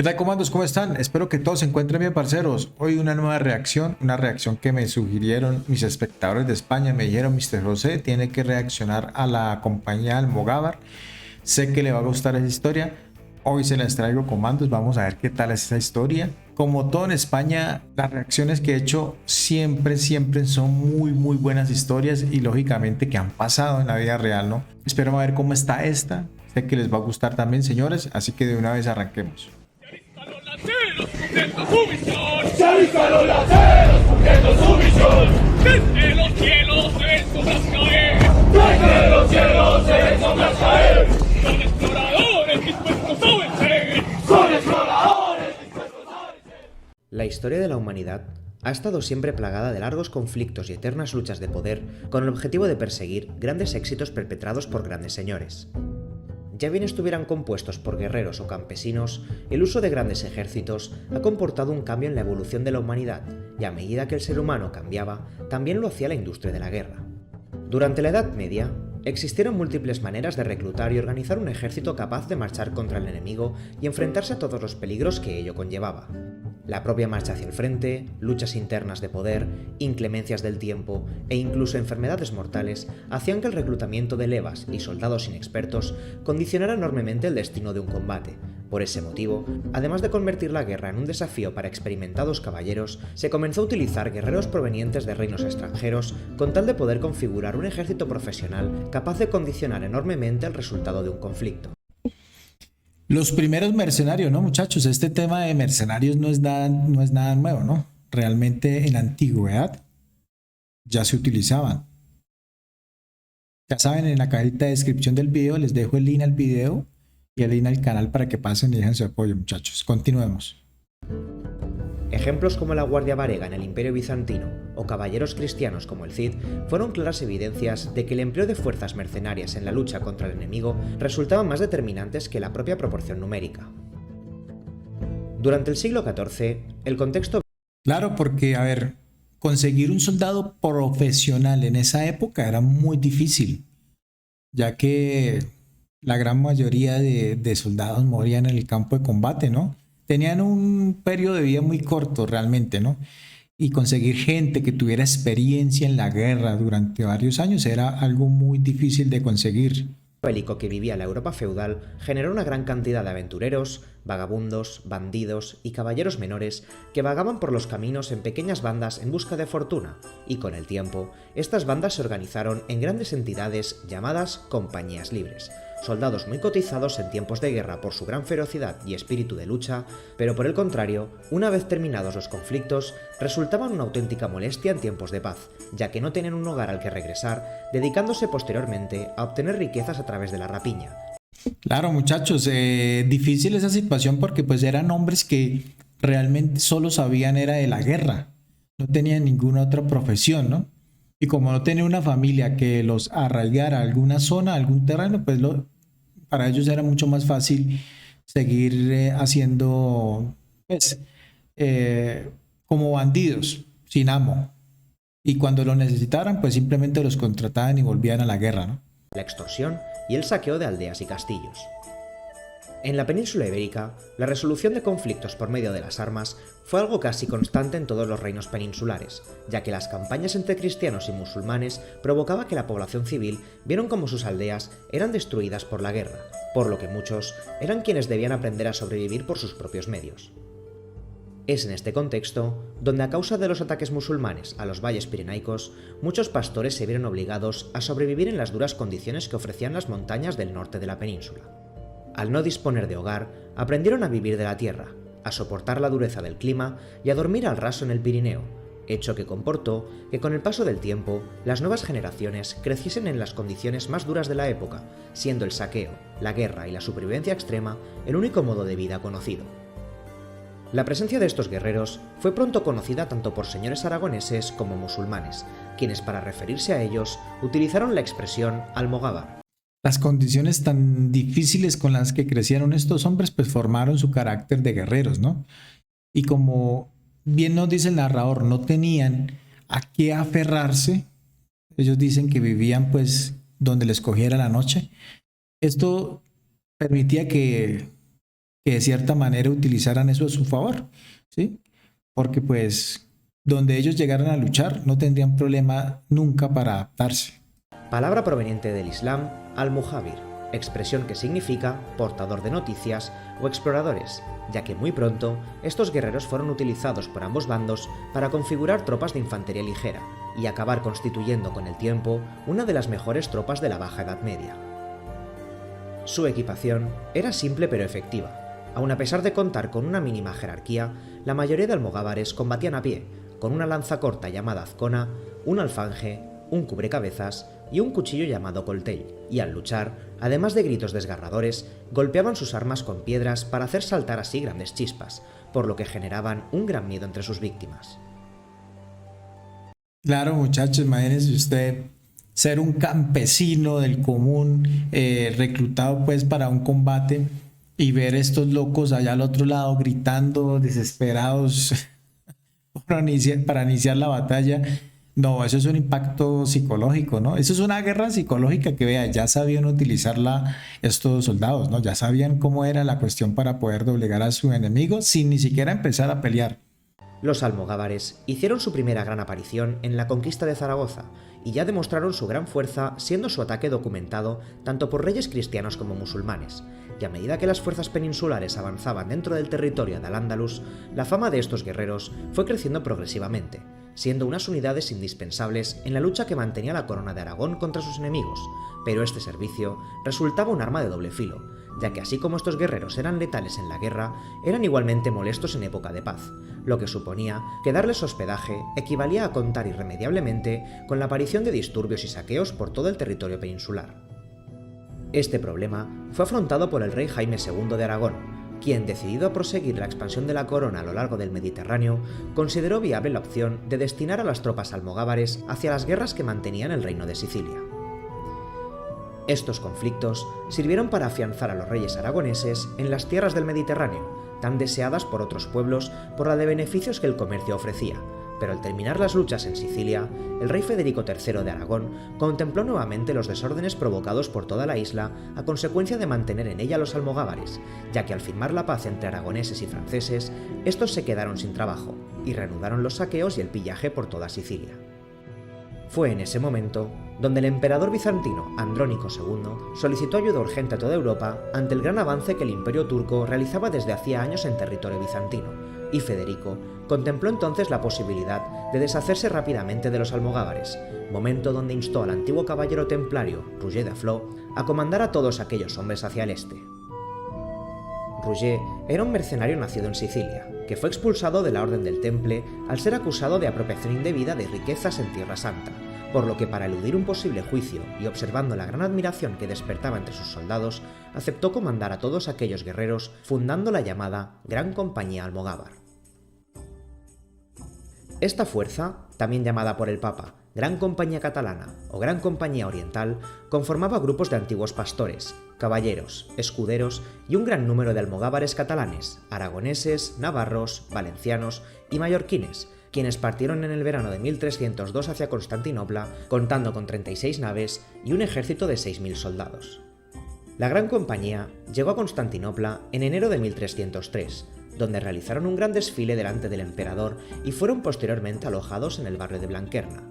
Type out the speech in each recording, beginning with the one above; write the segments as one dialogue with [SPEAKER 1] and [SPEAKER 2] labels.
[SPEAKER 1] ¿Qué tal, comandos? ¿Cómo están? Espero que todos se encuentren bien, parceros. Hoy una nueva reacción, una reacción que me sugirieron mis espectadores de España. Me dijeron, Mr. José tiene que reaccionar a la compañía Almogávar. Sé que le va a gustar esa historia. Hoy se las traigo, comandos. Vamos a ver qué tal es esa historia. Como todo en España, las reacciones que he hecho siempre son muy buenas historias y lógicamente que han pasado en la vida real, ¿no? Espero a ver cómo está esta. Sé que les va a gustar también, señores. Así que de una vez arranquemos.
[SPEAKER 2] Cumpliendo su misión. Se alistan los laceros cumpliendo su misión. Desde los cielos se ven sombras caer. Desde los cielos se ven sombras caer. Son exploradores dispuestos a vencer. Son exploradores dispuestos a vencer.
[SPEAKER 3] La historia de la humanidad ha estado siempre plagada de largos conflictos y eternas luchas de poder con el objetivo de perseguir grandes éxitos perpetrados por grandes señores. Ya bien estuvieran compuestos por guerreros o campesinos, el uso de grandes ejércitos ha comportado un cambio en la evolución de la humanidad, y a medida que el ser humano cambiaba, también lo hacía la industria de la guerra. Durante la Edad Media, existieron múltiples maneras de reclutar y organizar un ejército capaz de marchar contra el enemigo y enfrentarse a todos los peligros que ello conllevaba. La propia marcha hacia el frente, luchas internas de poder, inclemencias del tiempo e incluso enfermedades mortales hacían que el reclutamiento de levas y soldados inexpertos condicionara enormemente el destino de un combate. Por ese motivo, además de convertir la guerra en un desafío para experimentados caballeros, se comenzó a utilizar guerreros provenientes de reinos extranjeros con tal de poder configurar un ejército profesional capaz de condicionar enormemente el resultado de un conflicto.
[SPEAKER 1] Los primeros mercenarios, ¿no, muchachos? Este tema de mercenarios no es nada nuevo, ¿no? Realmente en la antigüedad ya se utilizaban. Ya saben, en la cajita de descripción del video les dejo el link al video y el link al canal para que pasen y dejen su apoyo, muchachos. Continuemos.
[SPEAKER 3] Ejemplos como la Guardia Varega en el Imperio Bizantino o caballeros cristianos como el Cid fueron claras evidencias de que el empleo de fuerzas mercenarias en la lucha contra el enemigo resultaban más determinantes que la propia proporción numérica. Durante el siglo XIV, el contexto...
[SPEAKER 1] Claro, porque, a ver, conseguir un soldado profesional en esa época era muy difícil, ya que la gran mayoría de soldados morían en el campo de combate, ¿no? Tenían un periodo de vida muy corto realmente, ¿no? Y conseguir gente que tuviera experiencia en la guerra durante varios años era algo muy difícil de conseguir.
[SPEAKER 3] bélico que vivía la Europa feudal generó una gran cantidad de aventureros, vagabundos, bandidos y caballeros menores que vagaban por los caminos en pequeñas bandas en busca de fortuna, y con el tiempo, estas bandas se organizaron en grandes entidades llamadas compañías libres, soldados muy cotizados en tiempos de guerra por su gran ferocidad y espíritu de lucha, pero por el contrario, una vez terminados los conflictos, resultaban una auténtica molestia en tiempos de paz, ya que no tenían un hogar al que regresar, dedicándose posteriormente a obtener riquezas a través de la rapiña.
[SPEAKER 1] Claro, muchachos, difícil esa situación porque pues eran hombres que realmente solo sabían era de la guerra, no tenían ninguna otra profesión, ¿no? Y como no tenían una familia que los arraigara a alguna zona, a algún terreno, pues para ellos era mucho más fácil seguir haciendo, pues, como bandidos, sin amo. Y cuando lo necesitaran, pues simplemente los contrataban y volvían a la guerra, ¿no?
[SPEAKER 3] La extorsión y el saqueo de aldeas y castillos. En la península ibérica, la resolución de conflictos por medio de las armas fue algo casi constante en todos los reinos peninsulares, ya que las campañas entre cristianos y musulmanes provocaba que la población civil vieron cómo sus aldeas eran destruidas por la guerra, por lo que muchos eran quienes debían aprender a sobrevivir por sus propios medios. Es en este contexto donde, a causa de los ataques musulmanes a los valles pirenaicos, muchos pastores se vieron obligados a sobrevivir en las duras condiciones que ofrecían las montañas del norte de la península. Al no disponer de hogar, aprendieron a vivir de la tierra, a soportar la dureza del clima y a dormir al raso en el Pirineo, hecho que comportó que con el paso del tiempo las nuevas generaciones creciesen en las condiciones más duras de la época, siendo el saqueo, la guerra y la supervivencia extrema el único modo de vida conocido. La presencia de estos guerreros fue pronto conocida tanto por señores aragoneses como musulmanes, quienes para referirse a ellos utilizaron la expresión almogávar.
[SPEAKER 1] Las condiciones tan difíciles con las que crecieron estos hombres pues formaron su carácter de guerreros, ¿no? Y como bien nos dice el narrador, no tenían a qué aferrarse. Ellos dicen que vivían pues donde les cogiera la noche. Esto permitía que que de cierta manera utilizaran eso a su favor, ¿sí? Porque pues donde ellos llegaran a luchar no tendrían problema nunca para adaptarse.
[SPEAKER 3] Palabra proveniente del Islam, al-Muhabir, expresión que significa portador de noticias o exploradores, ya que muy pronto estos guerreros fueron utilizados por ambos bandos para configurar tropas de infantería ligera y acabar constituyendo con el tiempo una de las mejores tropas de la Baja Edad Media. Su equipación era simple pero efectiva. Aun a pesar de contar con una mínima jerarquía, la mayoría de almogávares combatían a pie, con una lanza corta llamada azcona, un alfanje, un cubrecabezas y un cuchillo llamado coltell, y al luchar, además de gritos desgarradores, golpeaban sus armas con piedras para hacer saltar así grandes chispas, por lo que generaban un gran miedo entre sus víctimas.
[SPEAKER 1] Claro, muchachos, imagínense usted ser un campesino del común, reclutado pues para un combate y ver estos locos allá al otro lado gritando desesperados para iniciar la batalla. No, eso es un impacto psicológico, ¿no? Eso es una guerra psicológica que vea, ya sabían utilizarla estos soldados, ¿no? Ya sabían cómo era la cuestión para poder doblegar a su enemigo sin ni siquiera empezar a pelear.
[SPEAKER 3] Los almogávares hicieron su primera gran aparición en la conquista de Zaragoza y ya demostraron su gran fuerza siendo su ataque documentado tanto por reyes cristianos como musulmanes, y a medida que las fuerzas peninsulares avanzaban dentro del territorio de Al-Ándalus, la fama de estos guerreros fue creciendo progresivamente, siendo unas unidades indispensables en la lucha que mantenía la corona de Aragón contra sus enemigos, pero este servicio resultaba un arma de doble filo, ya que así como estos guerreros eran letales en la guerra, eran igualmente molestos en época de paz, lo que suponía que darles hospedaje equivalía a contar irremediablemente con la aparición de disturbios y saqueos por todo el territorio peninsular. Este problema fue afrontado por el rey Jaime II de Aragón, quien, decidido a proseguir la expansión de la corona a lo largo del Mediterráneo, consideró viable la opción de destinar a las tropas almogávares hacia las guerras que mantenían el reino de Sicilia. Estos conflictos sirvieron para afianzar a los reyes aragoneses en las tierras del Mediterráneo, tan deseadas por otros pueblos por la de beneficios que el comercio ofrecía, pero al terminar las luchas en Sicilia, el rey Federico III de Aragón contempló nuevamente los desórdenes provocados por toda la isla a consecuencia de mantener en ella a los almogávares, ya que al firmar la paz entre aragoneses y franceses, estos se quedaron sin trabajo y reanudaron los saqueos y el pillaje por toda Sicilia. Fue en ese momento donde el emperador bizantino Andrónico II solicitó ayuda urgente a toda Europa ante el gran avance que el imperio turco realizaba desde hacía años en territorio bizantino, y Federico contempló entonces la posibilidad de deshacerse rápidamente de los almogávares, momento donde instó al antiguo caballero templario Roger de Flor a comandar a todos aquellos hombres hacia el este. Roger era un mercenario nacido en Sicilia, que fue expulsado de la Orden del Temple al ser acusado de apropiación indebida de riquezas en Tierra Santa, por lo que para eludir un posible juicio y observando la gran admiración que despertaba entre sus soldados, aceptó comandar a todos aquellos guerreros, fundando la llamada Gran Compañía Almogávar. Esta fuerza, también llamada por el Papa Gran Compañía Catalana o Gran Compañía Oriental, conformaba grupos de antiguos pastores, caballeros, escuderos y un gran número de almogávares catalanes, aragoneses, navarros, valencianos y mallorquines, quienes partieron en el verano de 1302 hacia Constantinopla, contando con 36 naves y un ejército de 6.000 soldados. La Gran Compañía llegó a Constantinopla en enero de 1303, donde realizaron un gran desfile delante del emperador y fueron posteriormente alojados en el barrio de Blanquerna.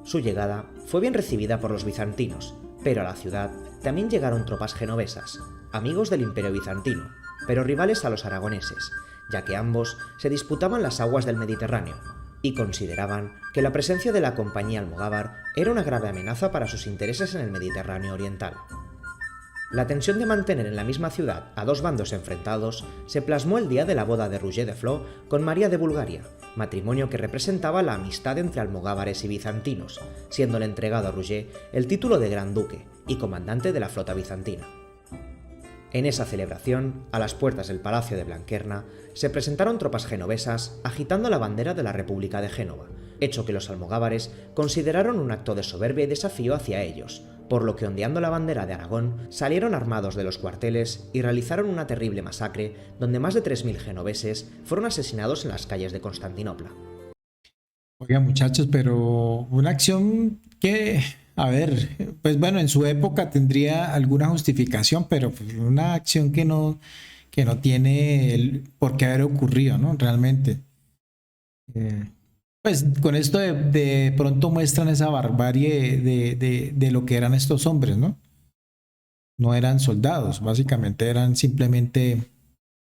[SPEAKER 3] Su llegada fue bien recibida por los bizantinos, pero a la ciudad también llegaron tropas genovesas, amigos del Imperio bizantino, pero rivales a los aragoneses, ya que ambos se disputaban las aguas del Mediterráneo, y consideraban que la presencia de la Compañía Almogávar era una grave amenaza para sus intereses en el Mediterráneo oriental. La tensión de mantener en la misma ciudad a dos bandos enfrentados se plasmó el día de la boda de Roger de Flor con María de Bulgaria, matrimonio que representaba la amistad entre almogávares y bizantinos, siéndole entregado a Roger el título de Gran Duque y comandante de la flota bizantina. En esa celebración, a las puertas del Palacio de Blanquerna, se presentaron tropas genovesas agitando la bandera de la República de Génova, hecho que los almogávares consideraron un acto de soberbia y desafío hacia ellos, por lo que ondeando la bandera de Aragón salieron armados de los cuarteles y realizaron una terrible masacre donde más de 3.000 genoveses fueron asesinados en las calles de Constantinopla.
[SPEAKER 1] Oigan, muchachos, pero una acción que, a ver, pues bueno, en su época tendría alguna justificación, pero pues una acción que no tiene por qué haber ocurrido, ¿no? Realmente. Pues con esto de pronto muestran esa barbarie de lo que eran estos hombres, ¿no? No eran soldados, básicamente eran simplemente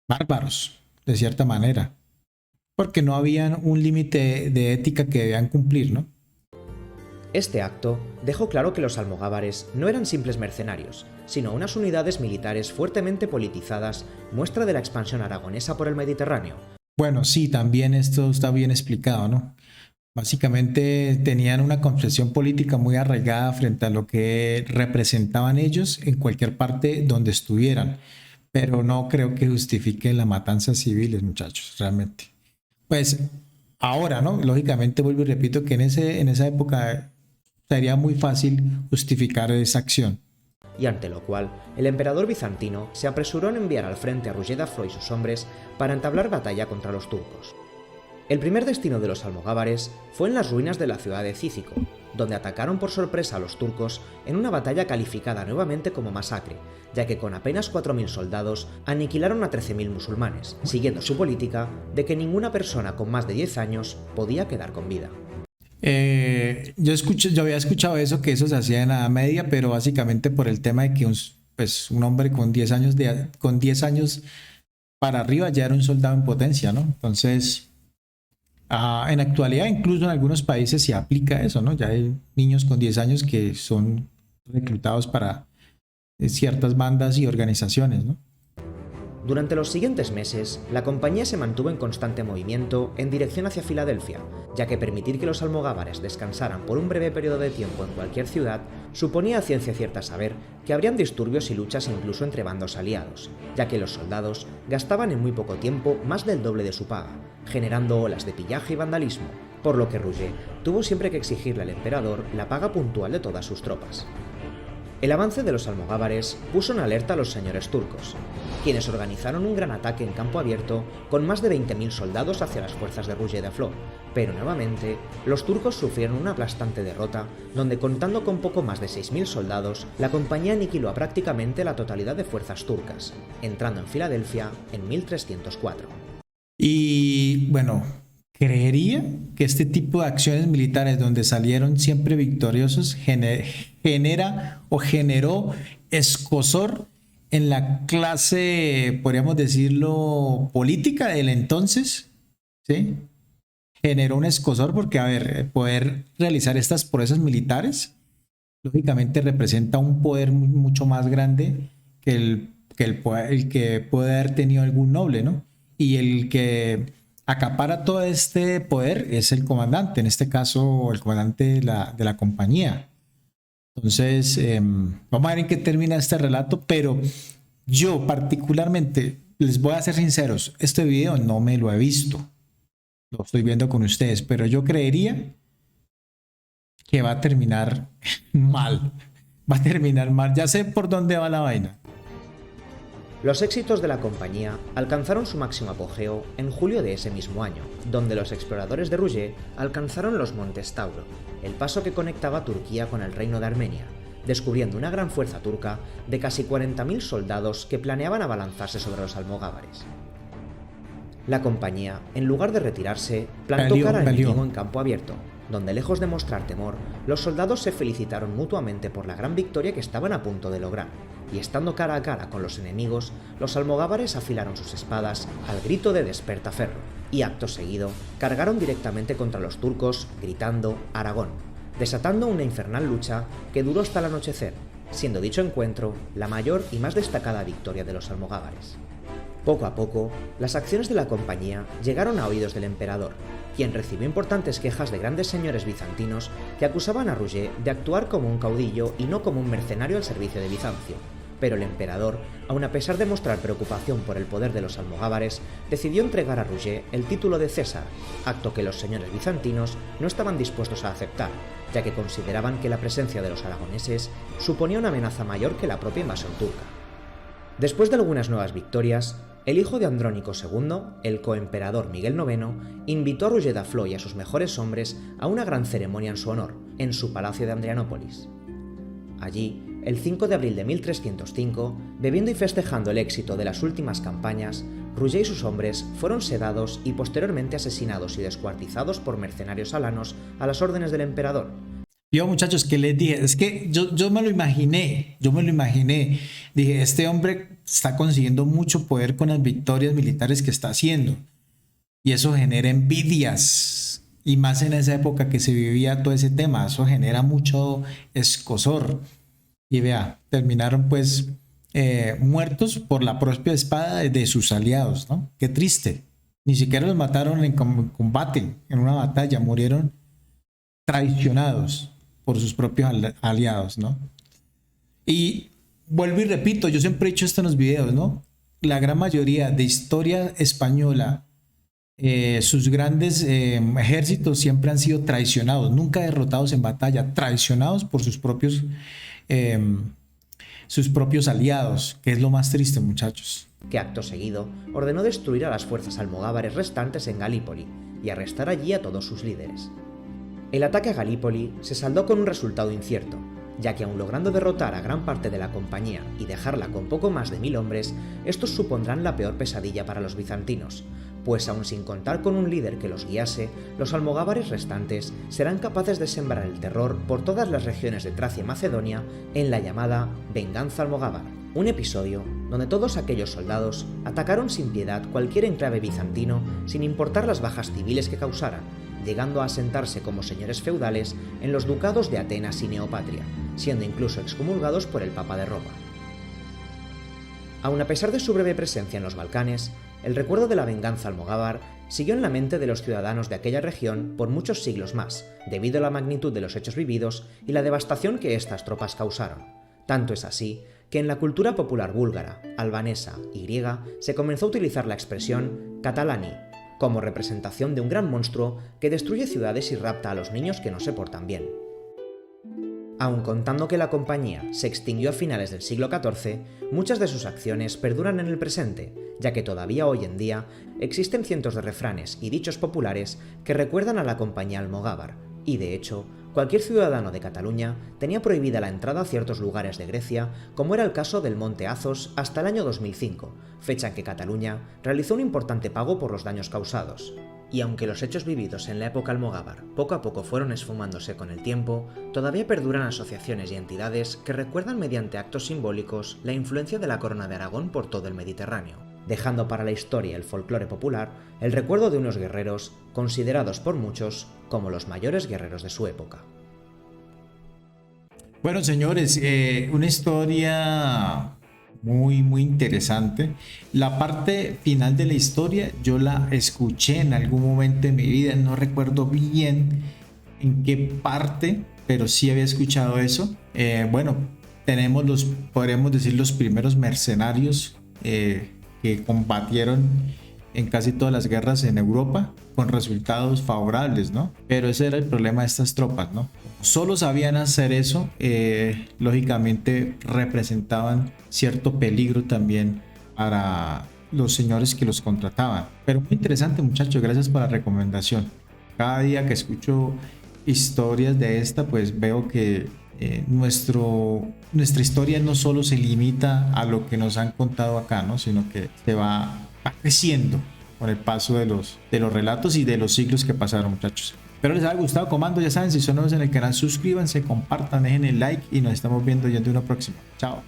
[SPEAKER 1] bárbaros, de cierta manera, porque no habían un límite de ética que debían cumplir, ¿no?
[SPEAKER 3] Este acto dejó claro que los almogávares no eran simples mercenarios, sino unas unidades militares fuertemente politizadas, muestra de la expansión aragonesa por el Mediterráneo.
[SPEAKER 1] Bueno, sí, también esto está bien explicado, ¿no? Básicamente tenían una concepción política muy arraigada frente a lo que representaban ellos en cualquier parte donde estuvieran, pero no creo que justifique la matanza civiles, muchachos, realmente. Pues ahora, ¿no? Lógicamente vuelvo y repito que en esa época sería muy fácil justificar esa acción.
[SPEAKER 3] Y ante lo cual, el emperador bizantino se apresuró en enviar al frente a Roger d'Aflor y sus hombres para entablar batalla contra los turcos. El primer destino de los almogávares fue en las ruinas de la ciudad de Cícico, donde atacaron por sorpresa a los turcos en una batalla calificada nuevamente como masacre, ya que con apenas 4.000 soldados aniquilaron a 13.000 musulmanes, siguiendo su política de que ninguna persona con más de 10 años podía quedar con vida.
[SPEAKER 1] Yo había escuchado eso, que eso se hacía en la Edad Media, pero básicamente por el tema de que un hombre con 10 años, con 10 años para arriba ya era un soldado en potencia, ¿no? Entonces, en la actualidad, incluso en algunos países se aplica eso, ¿no? Ya hay niños con 10 años que son reclutados para ciertas bandas y organizaciones, ¿no?
[SPEAKER 3] Durante los siguientes meses, la compañía se mantuvo en constante movimiento en dirección hacia Filadelfia, ya que permitir que los almogávares descansaran por un breve periodo de tiempo en cualquier ciudad suponía a ciencia cierta saber que habrían disturbios y luchas incluso entre bandos aliados, ya que los soldados gastaban en muy poco tiempo más del doble de su paga, generando olas de pillaje y vandalismo, por lo que Roger tuvo siempre que exigirle al emperador la paga puntual de todas sus tropas. El avance de los almogávares puso en alerta a los señores turcos, quienes organizaron un gran ataque en campo abierto con más de 20.000 soldados hacia las fuerzas de Roger d'Aflor, pero nuevamente los turcos sufrieron una aplastante derrota donde, contando con poco más de 6.000 soldados, la compañía aniquiló a prácticamente la totalidad de fuerzas turcas, entrando en Filadelfia en 1304.
[SPEAKER 1] Y bueno, creería que este tipo de acciones militares donde salieron siempre victoriosos generó escozor en la clase, podríamos decirlo, política del entonces, ¿sí? Generó un escozor porque, a ver, poder realizar estas proezas militares, lógicamente representa un poder mucho más grande que el que puede haber tenido algún noble, ¿no? Y el que acapara todo este poder es el comandante, en este caso el comandante de la compañía. Entonces, vamos a ver en qué termina este relato, pero yo particularmente, les voy a ser sinceros, este video no me lo he visto, lo estoy viendo con ustedes, pero yo creería que va a terminar mal, ya sé por dónde va la vaina.
[SPEAKER 3] Los éxitos de la compañía alcanzaron su máximo apogeo en julio de ese mismo año, donde los exploradores de Roger alcanzaron los montes Tauro, el paso que conectaba Turquía con el reino de Armenia, descubriendo una gran fuerza turca de casi 40.000 soldados que planeaban abalanzarse sobre los almogávares. La compañía, en lugar de retirarse, plantó cara al enemigo en campo abierto, donde, lejos de mostrar temor, los soldados se felicitaron mutuamente por la gran victoria que estaban a punto de lograr, y estando cara a cara con los enemigos, los almogávares afilaron sus espadas al grito de despertaferro, y acto seguido cargaron directamente contra los turcos, gritando «Aragón», desatando una infernal lucha que duró hasta el anochecer, siendo dicho encuentro la mayor y más destacada victoria de los almogávares. Poco a poco, las acciones de la compañía llegaron a oídos del emperador, quien recibió importantes quejas de grandes señores bizantinos que acusaban a Roger de actuar como un caudillo y no como un mercenario al servicio de Bizancio. Pero el emperador, aun a pesar de mostrar preocupación por el poder de los almogávares, decidió entregar a Roger el título de César, acto que los señores bizantinos no estaban dispuestos a aceptar, ya que consideraban que la presencia de los aragoneses suponía una amenaza mayor que la propia invasión turca. Después de algunas nuevas victorias, el hijo de Andrónico II, el coemperador Miguel IX, invitó a Roger d'Aflor y a sus mejores hombres a una gran ceremonia en su honor, en su palacio de Adrianópolis. Allí, El 5 de abril de 1305, bebiendo y festejando el éxito de las últimas campañas, Rouget y sus hombres fueron sedados y posteriormente asesinados y descuartizados por mercenarios alanos a las órdenes del emperador.
[SPEAKER 1] Yo, muchachos, que les dije, es que yo me lo imaginé, dije, este hombre está consiguiendo mucho poder con las victorias militares que está haciendo y eso genera envidias y más en esa época que se vivía todo ese tema, eso genera mucho escozor y vea, terminaron pues muertos por la propia espada de sus aliados, ¿no? Qué triste, ni siquiera los mataron en combate, en una batalla, murieron traicionados por sus propios aliados, ¿no? Y vuelvo y repito, yo siempre he dicho esto en los videos, ¿no? La gran mayoría de historia española, sus grandes ejércitos siempre han sido traicionados, nunca derrotados en batalla, traicionados por sus propios aliados, que es lo más triste, muchachos.
[SPEAKER 3] Que acto seguido ordenó destruir a las fuerzas almogávares restantes en Galípoli y arrestar allí a todos sus líderes. El ataque a Galípoli se saldó con un resultado incierto, ya que aun logrando derrotar a gran parte de la compañía y dejarla con poco más de 1000 hombres, estos supondrán la peor pesadilla para los bizantinos, pues aun sin contar con un líder que los guiase, los almogávares restantes serán capaces de sembrar el terror por todas las regiones de Tracia y Macedonia en la llamada Venganza Almogávar, un episodio donde todos aquellos soldados atacaron sin piedad cualquier enclave bizantino sin importar las bajas civiles que causaran, llegando a asentarse como señores feudales en los ducados de Atenas y Neopatria, siendo incluso excomulgados por el Papa de Roma. Aun a pesar de su breve presencia en los Balcanes, el recuerdo de la venganza almogávar siguió en la mente de los ciudadanos de aquella región por muchos siglos más, debido a la magnitud de los hechos vividos y la devastación que estas tropas causaron. Tanto es así que en la cultura popular búlgara, albanesa y griega se comenzó a utilizar la expresión catalani, como representación de un gran monstruo que destruye ciudades y rapta a los niños que no se portan bien. Aun contando que la compañía se extinguió a finales del siglo XIV, muchas de sus acciones perduran en el presente, ya que todavía hoy en día existen cientos de refranes y dichos populares que recuerdan a la compañía almogávar, y de hecho, cualquier ciudadano de Cataluña tenía prohibida la entrada a ciertos lugares de Grecia, como era el caso del Monte Athos hasta el año 2005, fecha en que Cataluña realizó un importante pago por los daños causados. Y aunque los hechos vividos en la época almogávar poco a poco fueron esfumándose con el tiempo, todavía perduran asociaciones y entidades que recuerdan mediante actos simbólicos la influencia de la Corona de Aragón por todo el Mediterráneo, dejando para la historia y el folclore popular el recuerdo de unos guerreros considerados por muchos como los mayores guerreros de su época.
[SPEAKER 1] Bueno, señores, una historia muy interesante. La parte final de la historia yo la escuché en algún momento de mi vida, no recuerdo bien en qué parte, pero sí había escuchado eso. Bueno, tenemos podríamos decir, los primeros mercenarios que combatieron en casi todas las guerras en Europa con resultados favorables, ¿no? Pero ese era el problema de estas tropas, ¿no? Solo sabían hacer eso, lógicamente representaban cierto peligro también para los señores que los contrataban. Pero muy interesante, muchachos, gracias por la recomendación. Cada día que escucho historias de esta, pues veo que nuestra historia no solo se limita a lo que nos han contado acá, ¿no? Sino que se va creciendo con el paso de los relatos y de los siglos que pasaron, muchachos. Espero les haya gustado, comando. Ya saben, si son nuevos en el canal, suscríbanse, compartan, dejen el like y nos estamos viendo ya en una próxima. Chao.